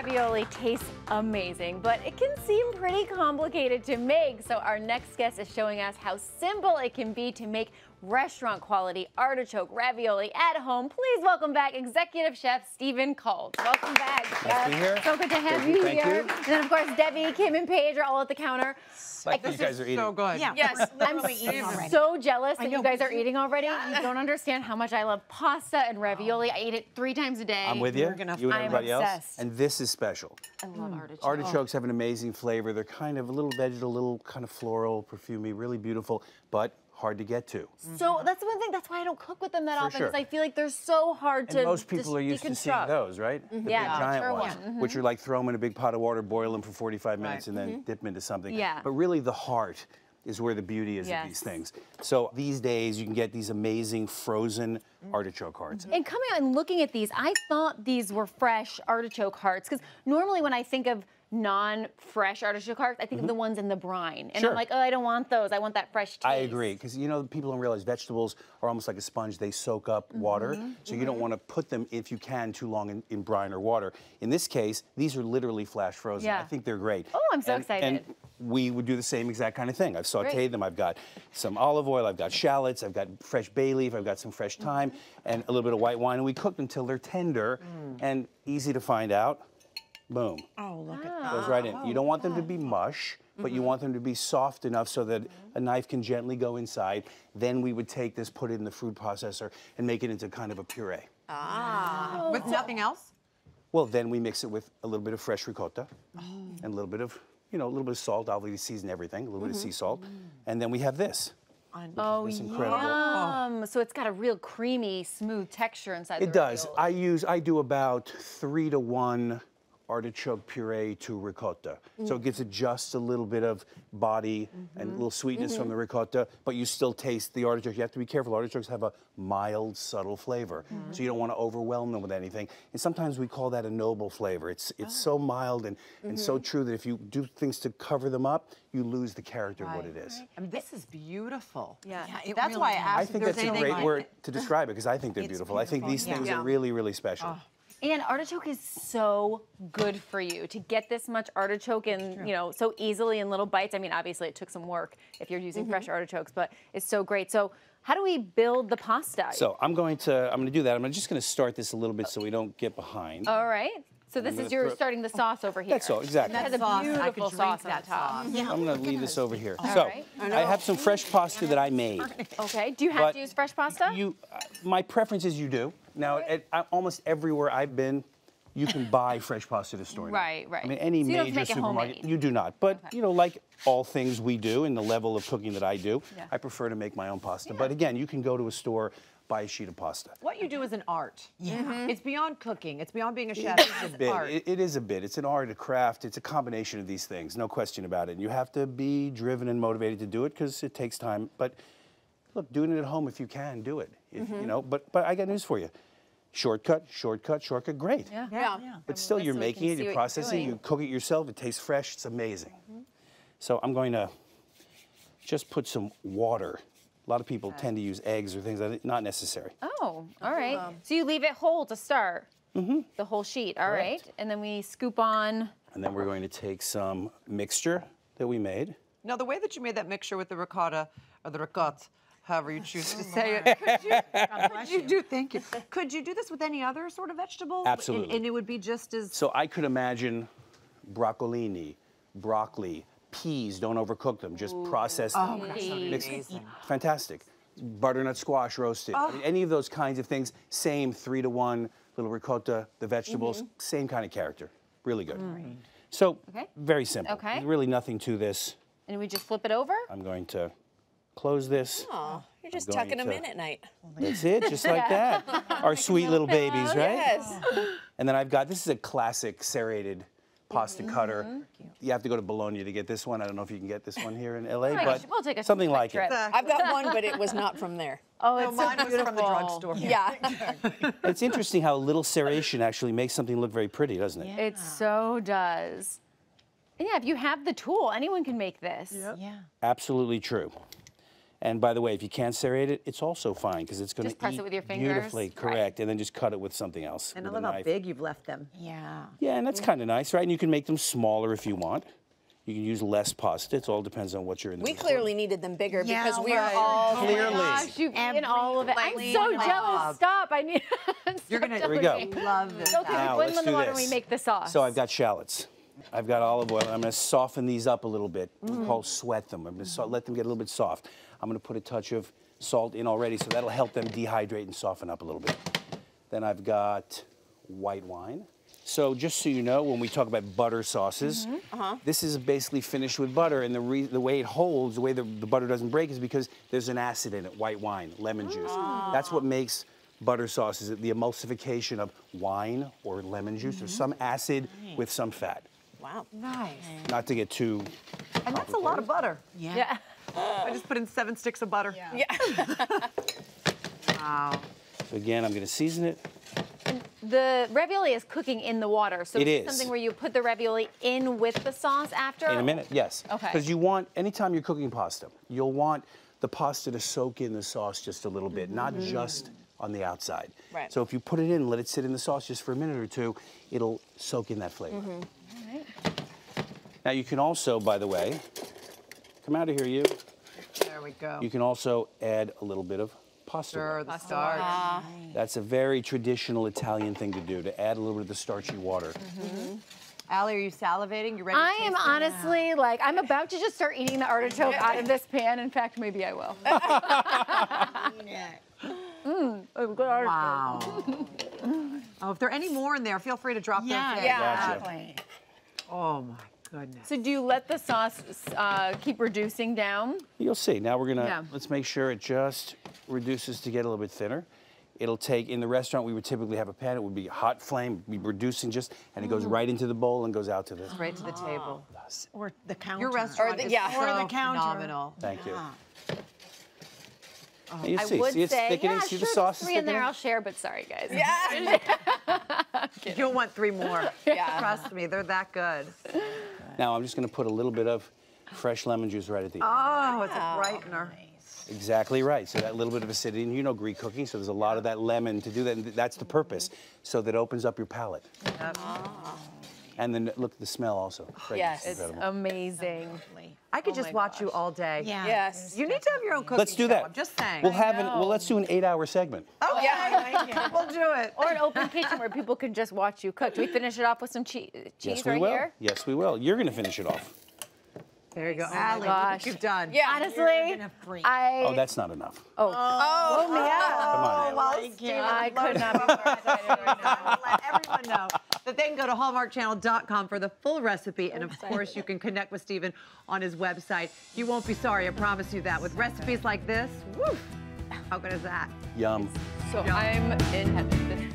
ravioli tastes amazing, but it can seem pretty complicated to make. So our next guest is showing us how simple it can be to make restaurant quality artichoke ravioli at home. Please welcome back Executive Chef Stephen Kalt. Welcome back. Nice to be here. So good to have you here. And then of course Debbie, Kim, and Paige are all at the counter. Like you guys are eating. So good. Yeah. Yes, I'm so jealous that you guys are eating already. Yeah. You don't understand how much I love pasta and ravioli. I eat it 3 times a day. I'm with you. You and everybody else. obsessed. And this is special. I love artichokes. Artichokes have an amazing flavor. They're kind of a little vegetal, a little kind of floral, perfumey, really beautiful, but hard to get to. So that's the one thing. That's why I don't cook with them that often, sure. because I feel like they're so hard And to most people are used to seeing those, right? The big giant sure ones, which are like throw them in a big pot of water, boil them for 45 minutes, and then dip them into something. Yeah. But really the heart is where the beauty is of these things. So these days you can get these amazing frozen artichoke hearts. And coming out and looking at these, I thought these were fresh artichoke hearts, because normally when I think of non-fresh artichoke hearts, I think of the ones in the brine. And I'm like, oh, I don't want those. I want that fresh taste. I agree, because you know, people don't realize vegetables are almost like a sponge. They soak up water, so you don't want to put them, if you can, too long in brine or water. In this case, these are literally flash frozen. I think they're great. Oh, I'm so excited. And we would do the same exact kind of thing. I've sauteed them. I've got some olive oil. I've got shallots. I've got fresh bay leaf. I've got some fresh thyme and a little bit of white wine. And we cook them until they're tender and easy to find out. Boom. Oh, look at that. Goes right in. You don't want them to be mush, but you want them to be soft enough so that a knife can gently go inside. Then we would take this, put it in the food processor, and make it into kind of a puree. With nothing else? Well, then we mix it with a little bit of fresh ricotta and a little bit of, you know, a little bit of salt. Obviously, season everything, a little bit of sea salt. And then we have this. Oh, It's incredible. yum. So it's got a real creamy, smooth texture inside It the does. ravioli. I do about 3 to 1 artichoke puree to ricotta. So it gives it just a little bit of body and a little sweetness from the ricotta, but you still taste the artichoke. You have to be careful. Artichokes have a mild, subtle flavor, so you don't want to overwhelm them with anything. And sometimes we call that a noble flavor. It's so mild and so true that if you do things to cover them up, you lose the character of what it is. I mean, this is beautiful. Yeah, That's why I asked I if think there's that's a anything great like word to describe it, because I think they're beautiful. I think these things are really, really special. And artichoke is so good for you. To get this much artichoke in, you know, so easily in little bites. I mean, obviously it took some work if you're using fresh artichokes, but it's so great. So how do we build the pasta? So I'm going to do that. I'm just going to start this a little bit so we don't get behind. All right. So this is, you're starting the sauce over here. That's all, exactly. It has a beautiful sauce on top. I'm going to leave this over here. All So right. I have some fresh pasta that I made. Okay. Do you have to use fresh pasta? My preference is you do. Now, at almost everywhere I've been, you can buy fresh pasta at a store. Right. I mean, any So you don't major make it supermarket, homemade. you do not. But, you know, like all things we do in the level of cooking that I do, I prefer to make my own pasta. But again, you can go to a store, buy a sheet of pasta. What you do is an art. It's beyond cooking. It's beyond being a chef. It's Bit. art. It is a bit. It's an art, a craft. It's a combination of these things, no question about it. And you have to be driven and motivated to do it because it takes time. But look, doing it at home if you can, do it. If, you know. But I got news for you. Shortcut, great. Yeah. But still, you're so we making can it, see you're what you're processing, doing. you cook it yourself, it tastes fresh, it's amazing. So I'm going to just put some water. A lot of people tend to use eggs or things like that, not necessary. Oh, all right. So you leave it whole to start. The whole sheet. All right. And then we scoop on. And then we're going to take some mixture that we made. Now, the way that you made that mixture with the ricotta, or the ricotta, however you choose to say it, thank you. Could you do this with any other sort of vegetable? Absolutely. And it would be just as... So I could imagine broccolini, broccoli, peas, don't overcook them, just process them. Mix them. Fantastic. Butternut squash roasted. I mean, any of those kinds of things, same 3 to 1, little ricotta, the vegetables, same kind of character. Really good. So, very simple. Okay. Really nothing to this. And we just flip it over? I'm going to close this. Oh, you're just I'm going tucking them to- in at night. That's it, just like that. Our sweet little babies, right? Yes. And then I've got, this is a classic serrated pasta cutter. You have to go to Bologna to get this one. I don't know if you can get this one here in LA, but We'll take a something quick like trip. it. I've got one, but it was not from there. Oh, it's mine so was beautiful. from the drugstore. Yeah. It's interesting how a little serration actually makes something look very pretty, doesn't it? It so does. And yeah, if you have the tool, anyone can make this. Yeah. Absolutely true. And by the way, if you can't serrate it, it's also fine because it's going to Just press it with your fingers? beautifully. Right. Correct. And then just cut it with something else. And I with love a how knife. big you've left them. Yeah. Yeah, and that's kind of nice, right? And you can make them smaller if you want. You can use less pasta. It all depends on what you're in the We mood for. clearly needed them bigger Yeah, because we are right. all Clearly. Gosh, you've eaten all of it. I'm Every so line jealous. up. Stop. I need. You're gonna Here we go. love this. Okay, Now, we let's put them in the do water and this. we make the sauce. So I've got shallots. I've got olive oil. I'm going to soften these up a little bit. We call sweat them. I'm going to let them get a little bit soft. I'm going to put a touch of salt in already, so that'll help them dehydrate and soften up a little bit. Then I've got white wine. So just so you know, when we talk about butter sauces, this is basically finished with butter, and the way it holds, the way the butter doesn't break is because there's an acid in it, white wine, lemon juice. That's what makes butter sauces, the emulsification of wine or lemon juice. There's some acid with some fat. Wow. Nice. Not to get too And that's a lot of butter. Yeah. I just put in 7 sticks of butter. Yeah. Wow. So again, I'm going to season it. The ravioli is cooking in the water, so It it's is. something where you put the ravioli in with the sauce after. In a minute, yes. Okay. Because you want, anytime you're cooking pasta, you'll want the pasta to soak in the sauce just a little bit, not just on the outside. Right. So if you put it in, let it sit in the sauce just for a minute or two, it'll soak in that flavor. Now you can also, by the way, come out of here, you. There we go. You can also add a little bit of pasta. Stir water. the starch. That's a very traditional Italian thing to do, to add a little bit of the starchy water. Allie, are you salivating? You ready to I taste am it? honestly like, I'm about to just start eating the artichoke out of this pan. In fact, maybe I will. Good artichoke. Wow. Oh, if there are any more in there, feel free to drop those in. Gotcha. exactly. Oh my goodness. So do you let the sauce keep reducing down? You'll see. Now we're gonna, Yeah. let's make sure it just reduces to get a little bit thinner. It'll take, in the restaurant, we would typically have a pan. It would be hot flame, be reducing just, and it goes right into the bowl and goes out to the. Right to the table. Or the counter. Your restaurant is yeah. so Or the counter. phenomenal. Thank you. Ah. And you I see, would see it's say, thickening, yeah, see sure, the sauce is 3 in there, thickening? I'll share, but sorry, guys. Yeah. You'll want 3 more. Yeah. Trust me, they're that good. Now I'm just gonna put a little bit of fresh lemon juice right at the end. Oh, it's a brightener. Exactly right. So that little bit of acidity, and you know Greek cooking, so there's a lot of that lemon to do that, and that's the purpose, so that it opens up your palate. Yep. And then look at the smell also. Yes. It's Incredible. amazing. I could Oh just my watch gosh. you all day. Yeah. Yes. You need to have your own cooking Let's do show, that. I'm just saying. We'll have well, let's do an 8-hour segment. Okay, Yeah. we'll do it. Or an open kitchen where people can just watch you cook. Do we finish it off with some cheese Yes, right we will. here? Yes, we will. You're gonna finish it off. There you go. my Allie, look gosh. what you've done. Yeah. Honestly, gonna freak. Oh, that's not enough. oh, Come on, Well, Allie. Stephen, I could not be more excited right now. I will let everyone know that they can go to hallmarkchannel.com for the full recipe. And of course, you can connect with Stephen on his website. You won't be sorry, I promise you that. With recipes like this, woof, how good is that? Yum. So I'm in heaven.